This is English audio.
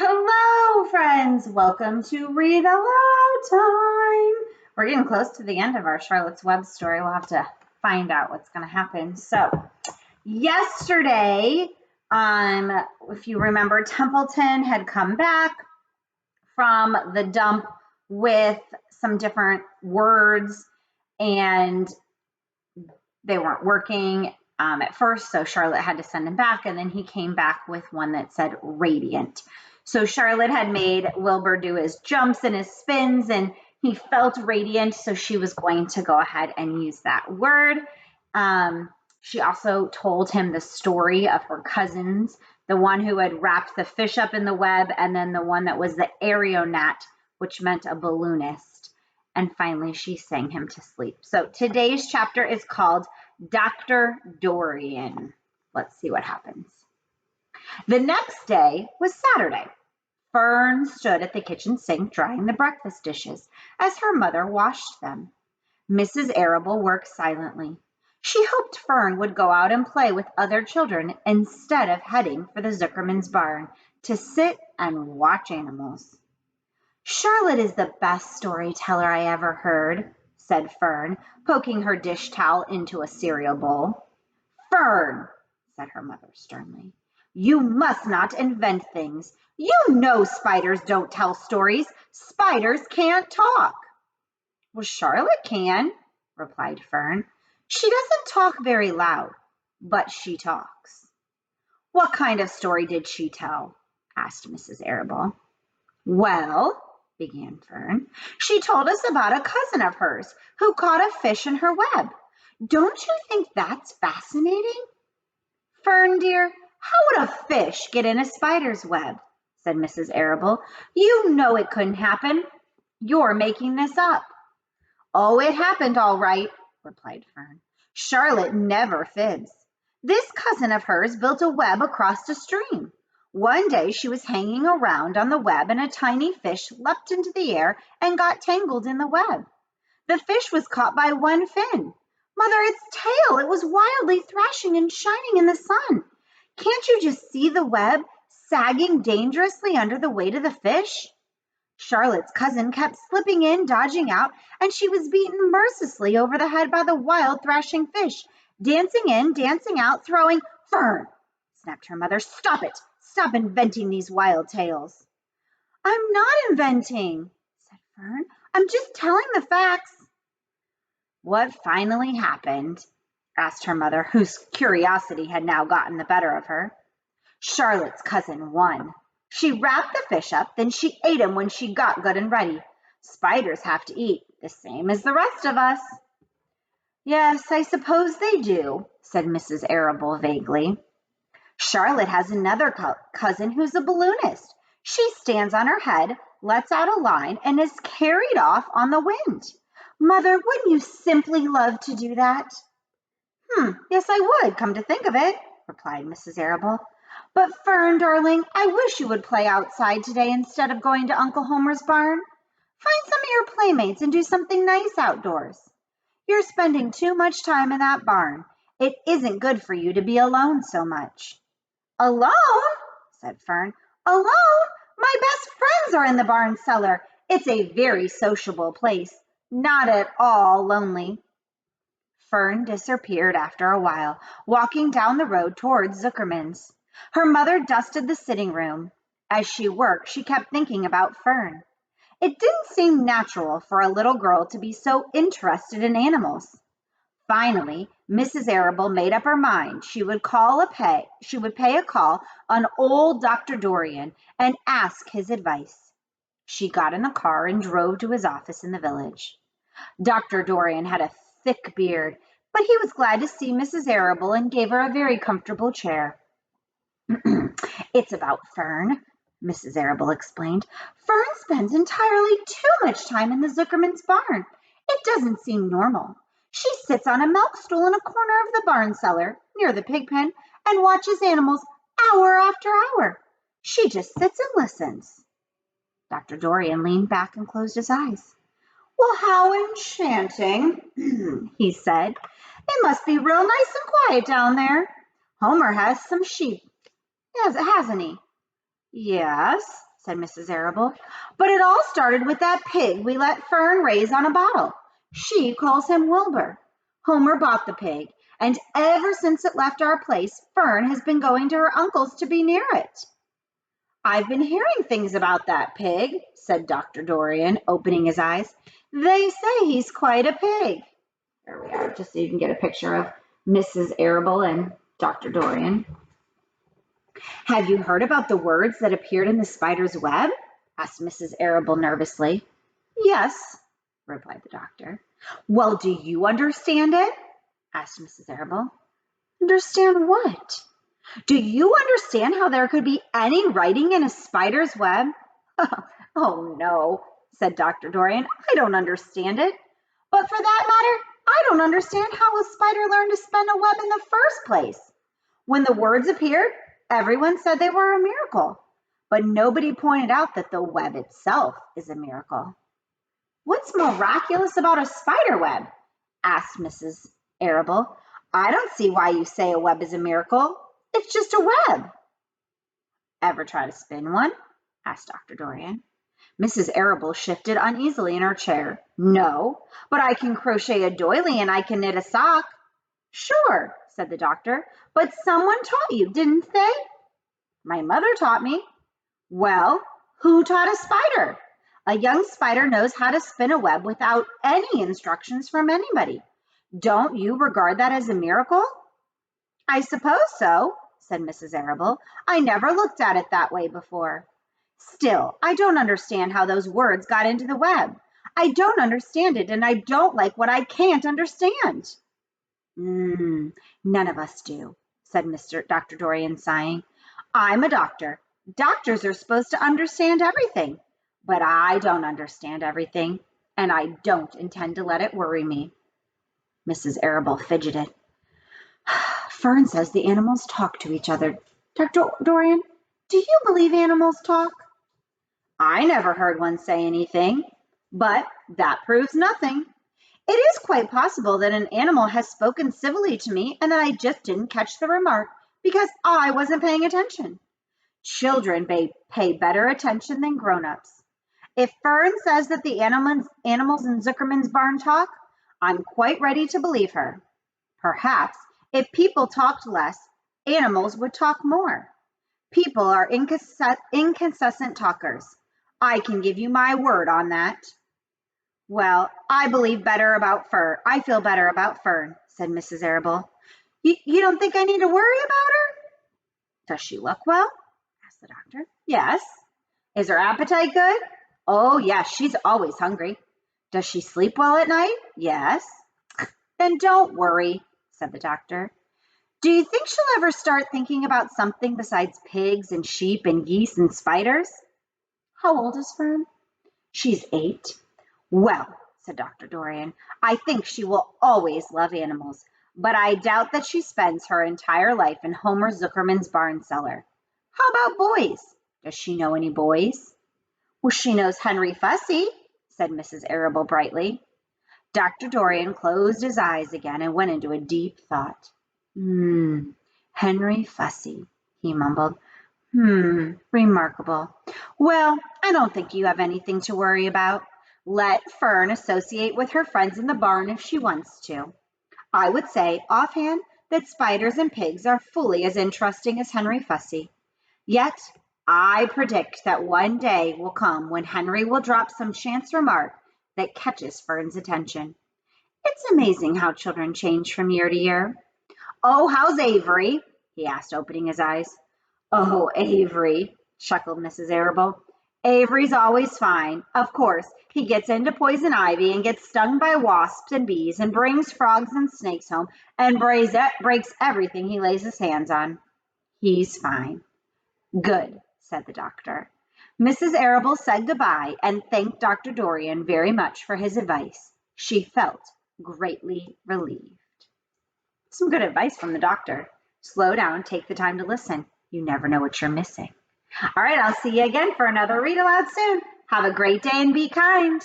Hello, friends. Welcome to Read Aloud time. We're getting close to the end of our Charlotte's Web story. We'll have to find out what's going to happen. So, yesterday, if you remember, Templeton had come back from the dump with some different words, and they weren't working at first, so Charlotte had to send him back, and then he came back with one that said radiant. So Charlotte had made Wilbur do his jumps and his spins, and he felt radiant, so she was going to go ahead and use that word. She also told him the story of her cousins, the one who had wrapped the fish up in the web, and then the one that was the aeronaut, which meant a balloonist. And finally, she sang him to sleep. So today's chapter is called Dr. Dorian. Let's see what happens. The next day was Saturday. Fern stood at the kitchen sink drying the breakfast dishes as her mother washed them. Mrs. Arable worked silently. She hoped Fern would go out and play with other children instead of heading for the Zuckerman's barn to sit and watch animals. Charlotte is the best storyteller I ever heard, said Fern, poking her dish towel into a cereal bowl. Fern, said her mother sternly, you must not invent things. You know spiders don't tell stories. Spiders can't talk. Well, Charlotte can, replied Fern. She doesn't talk very loud, but she talks. What kind of story did she tell? Asked Mrs. Arable. Well, began Fern, she told us about a cousin of hers who caught a fish in her web. Don't you think that's fascinating? Fern, dear, how would a fish get in a spider's web? Said Mrs. Arable. You know it couldn't happen. You're making this up. Oh, it happened all right, replied Fern. Charlotte never fibs. This cousin of hers built a web across a stream. One day she was hanging around on the web and a tiny fish leapt into the air and got tangled in the web. The fish was caught by one fin. Mother, its tail, it was wildly thrashing and shining in the sun. Can't you just see the web sagging dangerously under the weight of the fish? Charlotte's cousin kept slipping in, dodging out, and she was beaten mercilessly over the head by the wild thrashing fish, dancing in, dancing out, throwing. Fern, snapped her mother, stop it. Stop inventing these wild tales. I'm not inventing, said Fern. I'm just telling the facts. What finally happened? Asked her mother, whose curiosity had now gotten the better of her. Charlotte's cousin won. She wrapped the fish up, then she ate him when she got good and ready. Spiders have to eat, the same as the rest of us. Yes, I suppose they do, said Mrs. Arable vaguely. Charlotte has another cousin who's a balloonist. She stands on her head, lets out a line, and is carried off on the wind. Mother, wouldn't you simply love to do that? Yes, I would, come to think of it, replied Mrs. Arable. But Fern, darling, I wish you would play outside today instead of going to Uncle Homer's barn. Find some of your playmates and do something nice outdoors. You're spending too much time in that barn. It isn't good for you to be alone so much. Alone? Said Fern. Alone? My best friends are in the barn cellar. It's a very sociable place, not at all lonely. Fern disappeared after a while, walking down the road towards Zuckerman's. Her mother dusted the sitting room. As she worked, she kept thinking about Fern. It didn't seem natural for a little girl to be so interested in animals. Finally, Mrs. Arable made up her mind she would pay a call on old Dr. Dorian and ask his advice. She got in the car and drove to his office in the village. Dr. Dorian had a thick beard, but he was glad to see Mrs. Arable and gave her a very comfortable chair. It's about Fern, Mrs. Arable explained. Fern spends entirely too much time in the Zuckerman's barn. It doesn't seem normal. She sits on a milk stool in a corner of the barn cellar, near the pig pen, and watches animals hour after hour. She just sits and listens. Dr. Dorian leaned back and closed his eyes. Well, how enchanting, he said. It must be real nice and quiet down there. Homer has some sheep. Yes, hasn't he? Yes, said Mrs. Arable. "But it all started with that pig we let Fern raise on a bottle. She calls him Wilbur. Homer bought the pig, and ever since it left our place, Fern has been going to her uncle's to be near it." "I've been hearing things about that pig," said Dr. Dorian, opening his eyes. "They say he's quite a pig." There we are, just so you can get a picture of Mrs. Arable and Dr. Dorian. "Have you heard about the words that appeared in the spider's web?" asked Mrs. Arable nervously. "Yes," replied the doctor. "Well, do you understand it?" asked Mrs. Arable. "Understand what?" "Do you understand how there could be any writing in a spider's web?" "Oh, no," said Dr. Dorian. "I don't understand it. But for that matter, I don't understand how a spider learned to spin a web in the first place. When the words appeared, everyone said they were a miracle, but nobody pointed out that the web itself is a miracle." "What's miraculous about a spider web?" asked Mrs. Arable. "I don't see why you say a web is a miracle. It's just a web." "Ever try to spin one?" asked Dr. Dorian. Mrs. Arable shifted uneasily in her chair. "No, but I can crochet a doily and I can knit a sock." "Sure," said the doctor, "but someone taught you, didn't they?" "My mother taught me." "Well, who taught a spider? A young spider knows how to spin a web without any instructions from anybody. Don't you regard that as a miracle?" "I suppose so," said Mrs. Arable. "I never looked at it that way before. Still, I don't understand how those words got into the web. I don't understand it, and I don't like what I can't understand." None of us do," said Dr. Dorian, sighing. "I'm a doctor. Doctors are supposed to understand everything, but I don't understand everything, and I don't intend to let it worry me." Mrs. Arable fidgeted. "Fern says the animals talk to each other. Dr. Dorian, do you believe animals talk?" "I never heard one say anything, but that proves nothing. It is quite possible that an animal has spoken civilly to me and that I just didn't catch the remark because I wasn't paying attention. Children pay better attention than grown-ups. If Fern says that the animals in Zuckerman's barn talk, I'm quite ready to believe her. Perhaps if people talked less, animals would talk more. People are inconsistent talkers. I can give you my word on that." "Well, I feel better about Fern," said Mrs. Arable. You don't think I need to worry about her?" "Does she look well?" asked the doctor. "Yes." "Is her appetite good?" "Oh, yes, she's always hungry." "Does she sleep well at night?" "Yes." "Then don't worry," said the doctor. "Do you think she'll ever start thinking about something besides pigs and sheep and geese and spiders?" "How old is Fern?" "She's 8. "Well," said Dr. Dorian, "I think she will always love animals, but I doubt that she spends her entire life in Homer Zuckerman's barn cellar. How about boys? Does she know any boys?" "Well, she knows Henry Fussy," said Mrs. Arable brightly. Dr. Dorian closed his eyes again and went into a deep thought. Henry Fussy," he mumbled. Remarkable. Well, I don't think you have anything to worry about. Let Fern associate with her friends in the barn if she wants to. I would say, offhand, that spiders and pigs are fully as interesting as Henry Fussy. Yet, I predict that one day will come when Henry will drop some chance remark that catches Fern's attention. It's amazing how children change from year to year. "Oh, how's Avery?" he asked, opening his eyes. "Oh, Avery," chuckled Mrs. Arable. "Avery's always fine. Of course, he gets into poison ivy and gets stung by wasps and bees and brings frogs and snakes home and breaks everything he lays his hands on. He's fine." "Good," said the doctor. Mrs. Arable said goodbye and thanked Dr. Dorian very much for his advice. She felt greatly relieved. Some good advice from the doctor. Slow down, take the time to listen. You never know what you're missing. All right, I'll see you again for another Read Aloud soon. Have a great day and be kind.